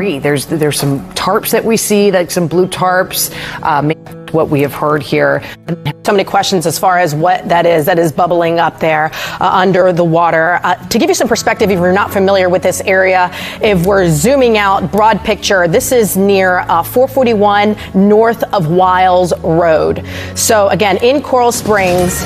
debris. There's some tarps that we see, like some blue tarps, what we have heard here. So many questions as far as what that is bubbling up there under the water. To give you some perspective, if you're not familiar with this area, if we're zooming out, broad picture, this is near 441 north of Wiles Road. So again, in Coral Springs,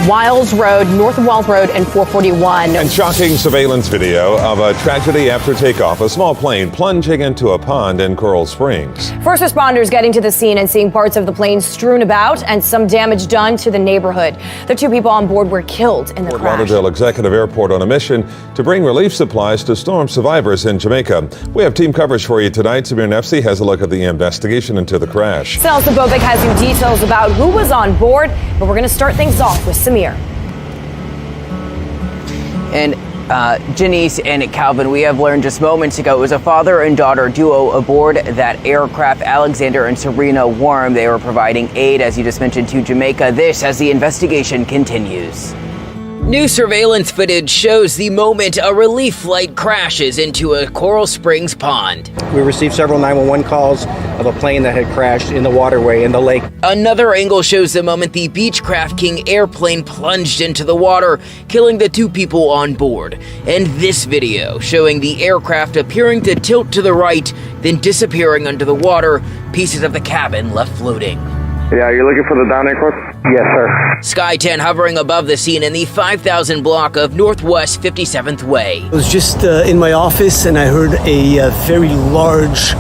Wiles Road, north of Wiles Road and 441. And shocking surveillance video of a tragedy after takeoff. A small plane plunging into a pond in Coral Springs. First responders getting to the scene and seeing parts of the plane strewn about and some damage done to the neighborhood. The 2 people on board were killed in the Fort crash. Lauderdale Executive Airport on a mission to bring relief supplies to storm survivors in Jamaica. We have team coverage for you tonight. Samir Nefsi has a look at the investigation into the crash. Sanel Sabovic has some details about who was on board, but we're going to start things off with Samir. And Janice and Calvin, we have learned just moments ago it was a father and daughter duo aboard that aircraft, Alexander and Serena Worm. They were providing aid, as you just mentioned, to Jamaica. This as the investigation continues. New surveillance footage shows the moment a relief flight crashes into a Coral Springs pond. We received several 911 calls of a plane that had crashed in the waterway in the lake. Another angle shows the moment the Beechcraft King airplane plunged into the water, killing the 2 people on board. And this video showing the aircraft appearing to tilt to the right, then disappearing under the water, pieces of the cabin left floating. Yeah, you're looking for the down aircraft? Yes, sir. Sky 10 hovering above the scene in the 5000 block of Northwest 57th Way. I was just in my office and I heard a very large,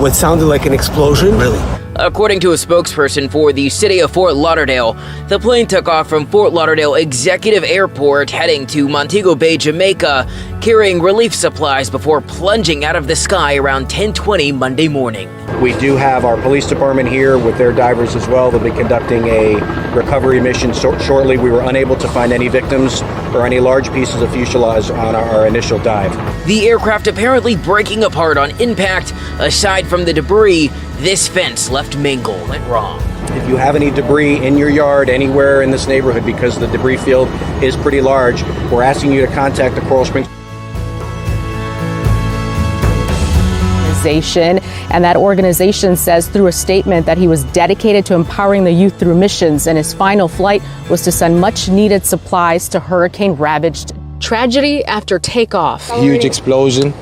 what sounded like an explosion, really. According to a spokesperson for the city of Fort Lauderdale, the plane took off from Fort Lauderdale Executive Airport heading to Montego Bay, Jamaica, carrying relief supplies before plunging out of the sky around 10:20 Monday morning. We do have our police department here with their divers as well. They'll be conducting a recovery mission shortly. We were unable to find any victims or any large pieces of fuselage on our initial dive. The aircraft apparently breaking apart on impact. Aside from the debris, this fence left mangled and wrong. If you have any debris in your yard anywhere in this neighborhood, because the debris field is pretty large, we're asking you to contact the Coral Springs. And that organization says through a statement that he was dedicated to empowering the youth through missions, and his final flight was to send much needed supplies to hurricane-ravaged. Tragedy after takeoff. Huge explosion.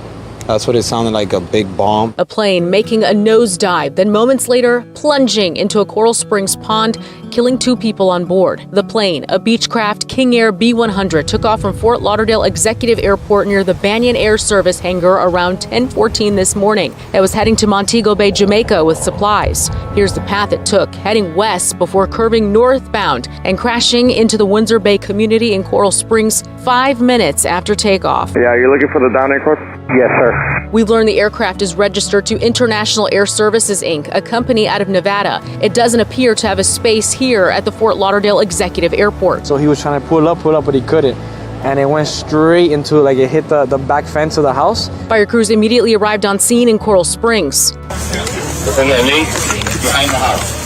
That's what it sounded like, a big bomb. A plane making a nosedive, then moments later plunging into a Coral Springs pond, killing 2 people on board. The plane, a Beechcraft King Air B-100, took off from Fort Lauderdale Executive Airport near the Banyan Air Service hangar around 10:14 this morning. It was heading to Montego Bay, Jamaica with supplies. Here's the path it took, heading west before curving northbound and crashing into the Windsor Bay community in Coral Springs 5 minutes after takeoff. Yeah, you're looking for the down aircraft? Yes, sir. We've learned the aircraft is registered to International Air Services, Inc., a company out of Nevada. It doesn't appear to have a space here at the Fort Lauderdale Executive Airport. So he was trying to pull up, but he couldn't. And it went straight into, it hit the back fence of the house. Fire crews immediately arrived on scene in Coral Springs. Behind the house.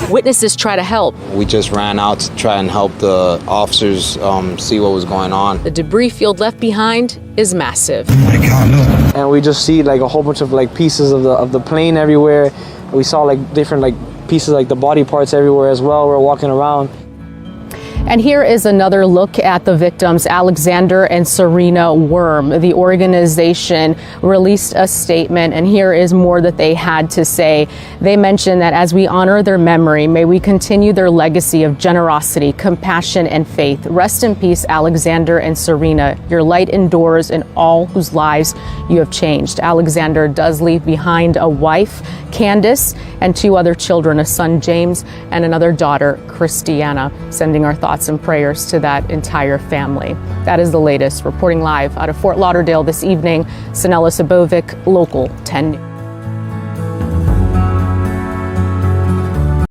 Witnesses try to help. We just ran out to try and help the officers see what was going on. The debris field left behind is massive. And we just see a whole bunch of pieces of the plane everywhere. We saw different pieces, the body parts everywhere as well. We're walking around. And here is another look at the victims, Alexander and Serena Worm. The organization released a statement, and here is more that they had to say. They mentioned that as we honor their memory, may we continue their legacy of generosity, compassion, and faith. Rest in peace, Alexander and Serena. Your light endures in all whose lives you have changed. Alexander does leave behind a wife, Candace, and 2 other children, a son, James, and another daughter, Christiana. Sending our thoughts and prayers to that entire family. That is the latest. Reporting live out of Fort Lauderdale this evening, Sanel Sabovic, Local 10 News.